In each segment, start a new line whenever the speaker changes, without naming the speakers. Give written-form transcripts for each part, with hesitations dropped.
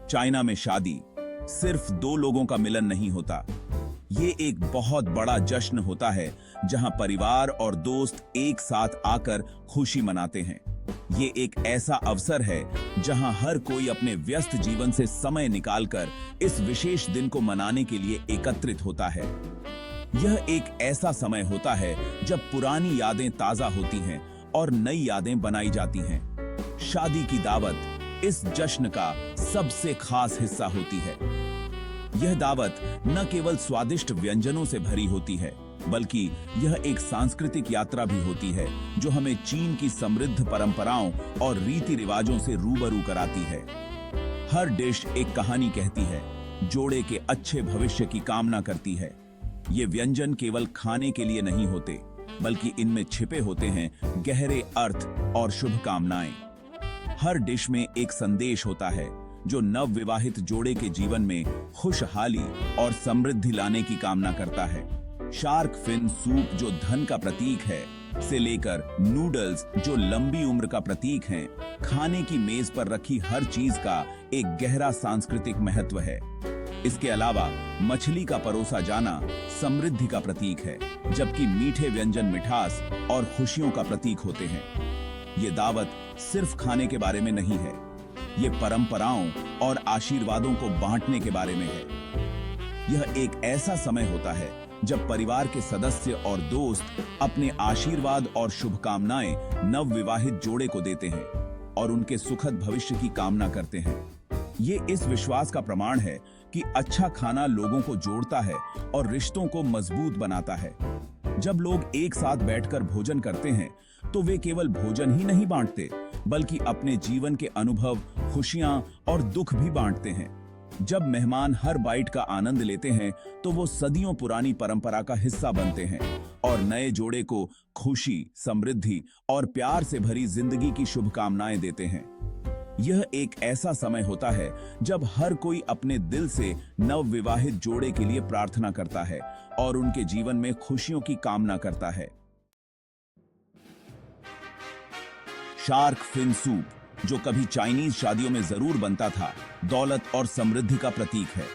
China में शादी सिर्फ दो लोगों का मिलन नहीं होता। ये एक बहुत बड़ा जश्न होता है जहां परिवार और दोस्त एक साथ आकर खुशी मनाते हैं। ये एक ऐसा अवसर है जहां हर कोई अपने व्यस्त जीवन से समय निकालकर इस विशेष दिन को मनाने के लिए एकत्रित होता है। यह एक ऐसा समय होता है जब पुरानी यादें ताजा होती हैं और नई यादें बनाई जाती हैं। शादी की दावत इस जश्न का सबसे खास हिस्सा होती है। यह दावत न केवल स्वादिष्ट व्यंजनों से भरी होती है, बल्कि यह एक सांस्कृतिक यात्रा भी होती है जो हमें चीन की समृद्ध परंपराओं और रीति रिवाजों से रूबरू कराती है। हर डिश एक कहानी कहती है, जोड़े के अच्छे भविष्य की कामना करती है। ये व्यंजन केवल खाने के लिए नहीं होते, बल्कि इनमें छिपे होते हैं गहरे अर्थ और शुभकामनाएं। हर डिश में एक संदेश होता है जो नवविवाहित जोड़े के जीवन में खुशहाली और समृद्धि लाने की कामना करता है। शार्क फिन सूप जो धन का प्रतीक है से लेकर नूडल्स जो लंबी उम्र का प्रतीक हैं, खाने की मेज पर रखी हर चीज का एक गहरा सांस्कृतिक महत्व है। इसके अलावा मछली का परोसा जाना समृद्धि का प्रतीक है, जबकि मीठे व्यंजन मिठास और खुशियों का प्रतीक होते हैं। ये दावत सिर्फ खाने के बारे में नहीं है, ये परंपराओं और आशीर्वादों को बांटने के बारे में है। यह एक ऐसा समय होता है जब परिवार के सदस्य और दोस्त अपने आशीर्वाद और शुभकामनाएं नवविवाहित जोड़े को देते हैं और उनके सुखद भविष्य की कामना करते हैं। ये इस विश्वास का प्रमाण है कि अच्छा खाना लोगों को जोड़ता है और रिश्तों को मजबूत बनाता है। जब लोग एक साथ बैठकर भोजन करते हैं तो वे केवल भोजन ही नहीं बांटते, बल्कि अपने जीवन के अनुभव, खुशियां और दुख भी बांटते हैं। जब मेहमान हर बाइट का आनंद लेते हैं तो वो सदियों पुरानी परंपरा का हिस्सा बनते हैं और नए जोड़े को खुशी, समृद्धि और प्यार से भरी जिंदगी की शुभकामनाएं देते हैं। यह एक ऐसा समय होता है जब हर कोई अपने दिल से नवविवाहित जोड़े के लिए प्रार्थना करता है और उनके जीवन में खुशियों की कामना करता है। शार्क फिन सूप जो कभी चाइनीज शादियों में जरूर बनता था, दौलत और समृद्धि का प्रतीक है।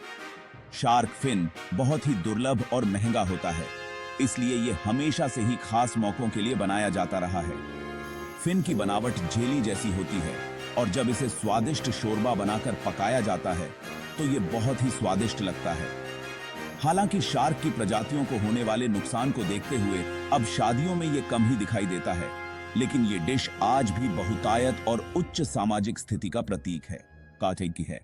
शार्क फिन बहुत ही दुर्लभ और महंगा होता है, इसलिए यह हमेशा से ही खास मौकों के लिए बनाया जाता रहा है। फिन की बनावट जेली जैसी होती है और जब इसे स्वादिष्ट शोरबा बनाकर पकाया जाता है तो यह बहुत ही स्वादिष्ट लगता है। हालांकि शार्क की प्रजातियों को होने वाले नुकसान को देखते हुए अब शादियों में यह कम ही दिखाई देता है, लेकिन ये डिश आज भी बहुतायत और उच्च सामाजिक स्थिति का प्रतीक है। काटे की है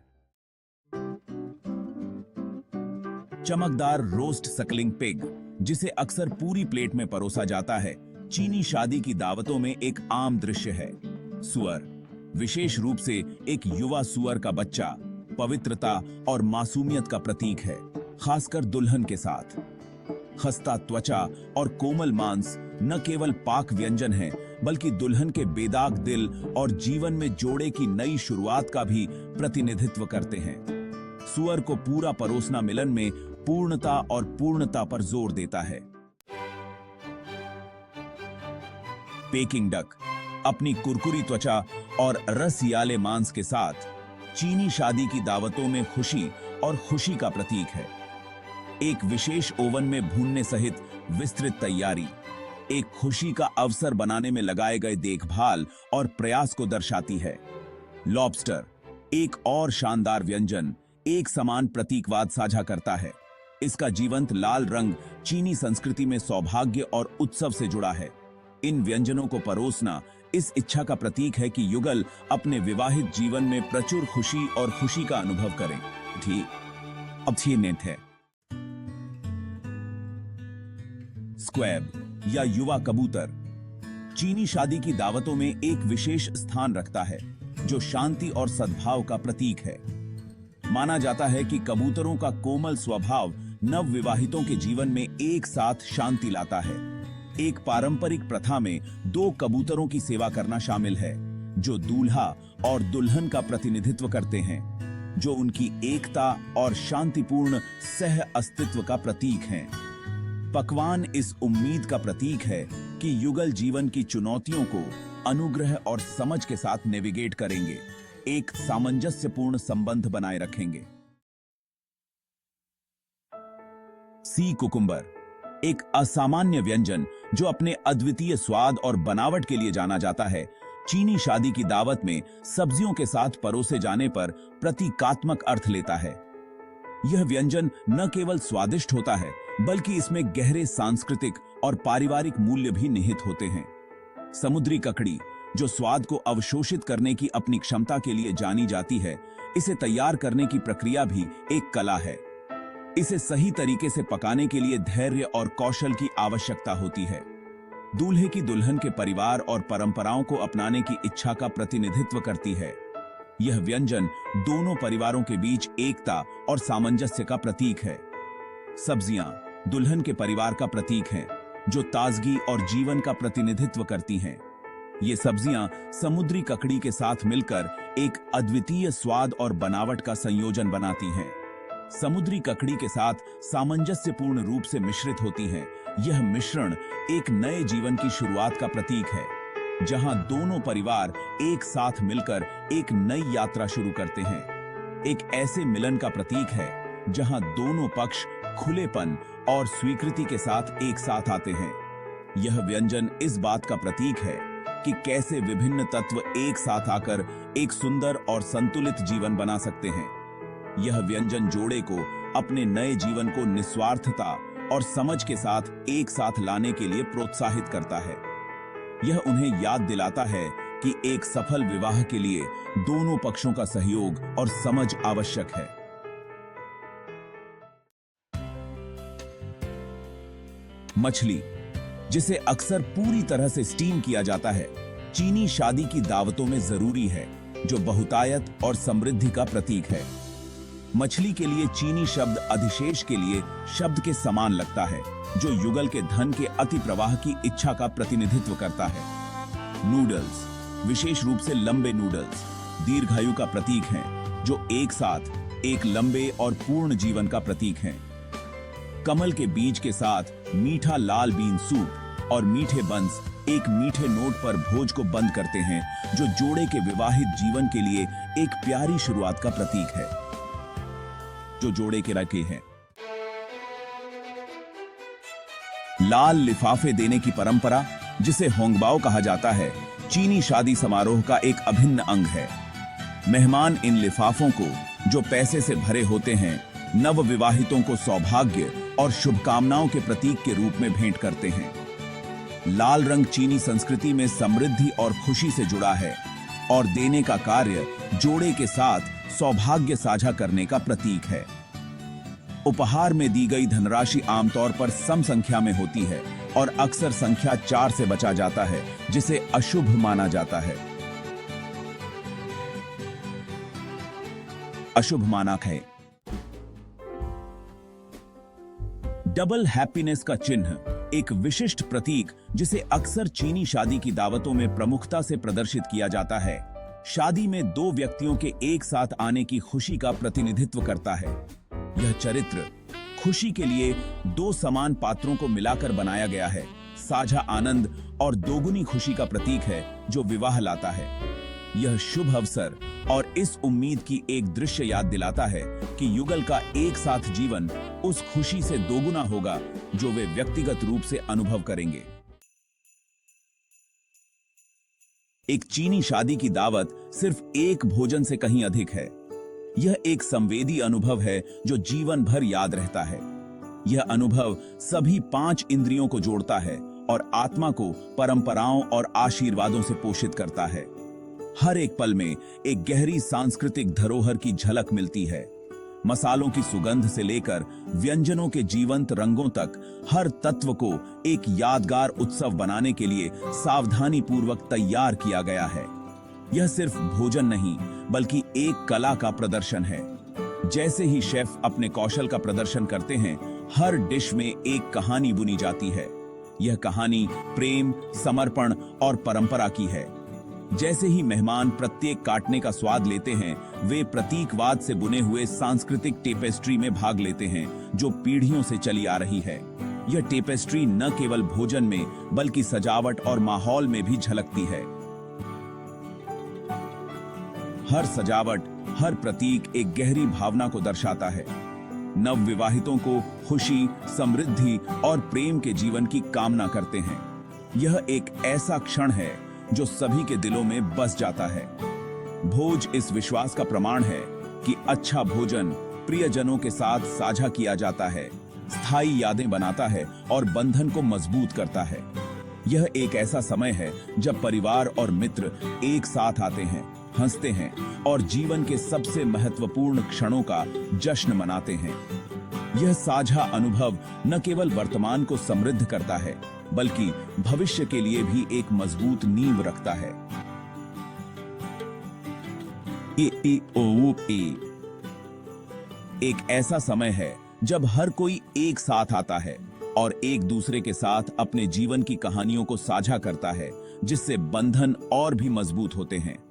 चमकदार रोस्ट सकलिंग पिग, जिसे अक्सर पूरी प्लेट में परोसा जाता है, चीनी शादी की दावतों में एक आम दृश्य है। सुअर, विशेष रूप से एक युवा सुअर का बच्चा, पवित्रता और मासूमियत का प्रतीक है, खासकर दुल्हन के साथ। खस्ता त्वचा और कोमल मांस न केवल पाक व्यंजन है, बल्कि दुल्हन के बेदाग दिल और जीवन में जोड़े की नई शुरुआत का भी प्रतिनिधित्व करते हैं। सुअर को पूरा परोसना मिलन में पूर्णता और पूर्णता पर जोर देता है। पेकिंग डक अपनी कुरकुरी त्वचा और रसयाले मांस के साथ चीनी शादी की दावतों में खुशी और खुशी का प्रतीक है। एक विशेष ओवन में भूनने सहित विस्तृत तैयारी एक खुशी का अवसर बनाने में लगाए गए देखभाल और प्रयास को दर्शाती है। लॉबस्टर, एक और शानदार व्यंजन, एक समान प्रतीकवाद साझा करता है। इसका जीवंत लाल रंग चीनी संस्कृति में सौभाग्य और उत्सव से जुड़ा है। इन व्यंजनों को परोसना इस इच्छा का प्रतीक है कि युगल अपने विवाहित जीवन में प्रचुर खुशी और खुशी का अनुभव करें। ठीक अब नेट है स्क्वैब या युवा कबूतर, चीनी शादी की दावतों में एक विशेष स्थान रखता है, जो शांति और सद्भाव का प्रतीक है। माना जाता है कि कबूतरों का कोमल स्वभाव नवविवाहितों के जीवन में एक साथ शांति लाता है। एक पारंपरिक प्रथा में 2 कबूतरों की सेवा करना शामिल है, जो दूल्हा और दुल्हन का प्रतिनिधित्व करते हैं, जो उनकी एकता और शांतिपूर्ण सह अस्तित्व का प्रतीक हैं। पकवान इस उम्मीद का प्रतीक है कि युगल जीवन की चुनौतियों को अनुग्रह और समझ के साथ नेविगेट करेंगे। एक सामंजस्यपूर्ण संबंध बनाए रखेंगे। सी कुकुम्बर, एक असामान्य व्यंजन जो अपने अद्वितीय स्वाद और बनावट के लिए जाना जाता है, चीनी शादी की दावत में सब्जियों के साथ परोसे जाने पर प्रतीकात्मक अर्थ लेता है। यह व्यंजन न केवल स्वादिष्ट होता है, बल्कि इसमें गहरे सांस्कृतिक और पारिवारिक मूल्य भी निहित होते हैं। समुद्री ककड़ी, जो स्वाद को अवशोषित करने की अपनी क्षमता के लिए जानी जाती है, इसे तैयार करने की प्रक्रिया भी एक कला है। इसे सही तरीके से पकाने के लिए धैर्य और कौशल की आवश्यकता होती है। दूल्हे की दुल्हन के परिवार और परंपराओं को अपनाने की इच्छा का प्रतिनिधित्व करती है। यह व्यंजन दोनों परिवारों के बीच एकता और सामंजस्य का प्रतीक है। सब्जियां दुल्हन के परिवार का प्रतीक हैं, जो ताजगी और जीवन का प्रतिनिधित्व करती हैं। ये सब्जियां समुद्री ककड़ी के साथ मिलकर एक अद्वितीय स्वाद और बनावट का संयोजन बनाती हैं। समुद्री ककड़ी के साथ सामंजस्यपूर्ण रूप से मिश्रित होती हैं। यह मिश्रण एक नए जीवन की शुरुआत का प्रतीक है, जहां दोनों परिवार एक साथ मिलकर एक नई यात्रा शुरू करते हैं। एक ऐसे मिलन का प्रतीक है जहां दोनों पक्ष खुलेपन और स्वीकृति के साथ एक साथ आते हैं। यह व्यंजन इस बात का प्रतीक है कि कैसे विभिन्न तत्व एक साथ आकर एक सुंदर और संतुलित जीवन बना सकते हैं। यह व्यंजन जोड़े को अपने नए जीवन को निस्वार्थता और समझ के साथ एक साथ लाने के लिए प्रोत्साहित करता है। यह उन्हें याद दिलाता है कि एक सफल विवाह के लिए दोनों पक्षों का सहयोग और समझ आवश्यक है। मछली, जिसे अक्सर पूरी तरह से स्टीम किया जाता है, चीनी शादी की दावतों में जरूरी है, जो बहुतायत और समृद्धि का प्रतीक है। मछली के लिए चीनी शब्द अधिशेष के लिए शब्द के समान लगता है, जो युगल के धन के अति प्रवाह की इच्छा का प्रतिनिधित्व करता है। नूडल्स, विशेष रूप से लंबे नूडल्स, दीर्घायु का प्रतीक हैं, जो एक साथ एक लंबे और पूर्ण जीवन का प्रतीक हैं। कमल के बीज के साथ मीठा लाल बीन सूप और मीठे बंस एक मीठे नोट पर भोज को बंद करते हैं, जो जोड़े के विवाहित जीवन के लिए एक प्यारी शुरुआत का प्रतीक है, जो जोड़े के रखे हैं। लाल लिफाफे देने की परंपरा, जिसे होंगबाओ कहा जाता है, चीनी शादी समारोह का एक अभिन्न अंग है। मेहमान इन लिफाफों को, जो पैसे से भरे होते हैं, नव विवाहितों को सौभाग्य और शुभकामनाओं के प्रतीक के रूप में भेंट करते हैं। लाल रंग चीनी संस्कृति में समृद्धि और खुशी से जुड़ा है और देने का कार्य जोड़े के साथ सौभाग्य साझा करने का प्रतीक है। उपहार में दी गई धनराशि आमतौर पर सम संख्या में होती है और अक्सर संख्या 4 से बचा जाता है, जिसे अशुभ माना जाता है। अशुभ माना है। डबल हैप्पीनेस का चिन्ह, एक विशिष्ट प्रतीक जिसे अक्सर चीनी शादी की दावतों में प्रमुखता से प्रदर्शित किया जाता है, शादी में दो व्यक्तियों के एक साथ आने की खुशी का प्रतिनिधित्व करता है। यह चरित्र खुशी के लिए दो समान पात्रों को मिलाकर बनाया गया है, साझा आनंद और दोगुनी खुशी का प्रतीक है, जो विवाह लाता है। यह शुभ अवसर और इस उम्मीद की एक दृश्य याद दिलाता है कि युगल का एक साथ जीवन उस खुशी से दोगुना होगा जो वे व्यक्तिगत रूप से अनुभव करेंगे। एक चीनी शादी की दावत सिर्फ एक भोजन से कहीं अधिक है। यह एक संवेदी अनुभव है जो जीवन भर याद रहता है। यह अनुभव सभी 5 इंद्रियों को जोड़ता है और आत्मा को परंपराओं और आशीर्वादों से पोषित करता है। हर एक पल में एक गहरी सांस्कृतिक धरोहर की झलक मिलती है। मसालों की सुगंध से लेकर व्यंजनों के जीवंत रंगों तक, हर तत्व को एक यादगार उत्सव बनाने के लिए सावधानी पूर्वक तैयार किया गया है। यह सिर्फ भोजन नहीं, बल्कि एक कला का प्रदर्शन है। जैसे ही शेफ अपने कौशल का प्रदर्शन करते हैं, हर डिश में एक कहानी बुनी जाती है। यह कहानी प्रेम, समर्पण और परंपरा की है। जैसे ही मेहमान प्रत्येक काटने का स्वाद लेते हैं, वे प्रतीकवाद से बुने हुए सांस्कृतिक टेपेस्ट्री में भाग लेते हैं, जो पीढ़ियों से चली आ रही है। यह टेपेस्ट्री न केवल भोजन में, बल्कि सजावट और माहौल में भी झलकती है। हर सजावट, हर प्रतीक एक गहरी भावना को दर्शाता है। नवविवाहितों को खुशी, समृद्धि और प्रेम के जीवन की कामना करते हैं। यह एक ऐसा क्षण है जो सभी के दिलों में बस जाता है। भोज इस विश्वास का प्रमाण है कि अच्छा भोजन प्रियजनों के साथ साझा किया जाता है, स्थायी यादें बनाता है और बंधन को मजबूत करता है। यह एक ऐसा समय है जब परिवार और मित्र एक साथ आते हैं, हंसते हैं और जीवन के सबसे महत्वपूर्ण क्षणों का जश्न मनाते हैं। यह साझा अनुभव न केवल वर्तमान को समृद्ध करता है, बल्कि भविष्य के लिए भी एक मजबूत नींव रखता है। एक ऐसा समय है जब हर कोई एक साथ आता है और एक दूसरे के साथ अपने जीवन की कहानियों को साझा करता है, जिससे बंधन और भी मजबूत होते हैं।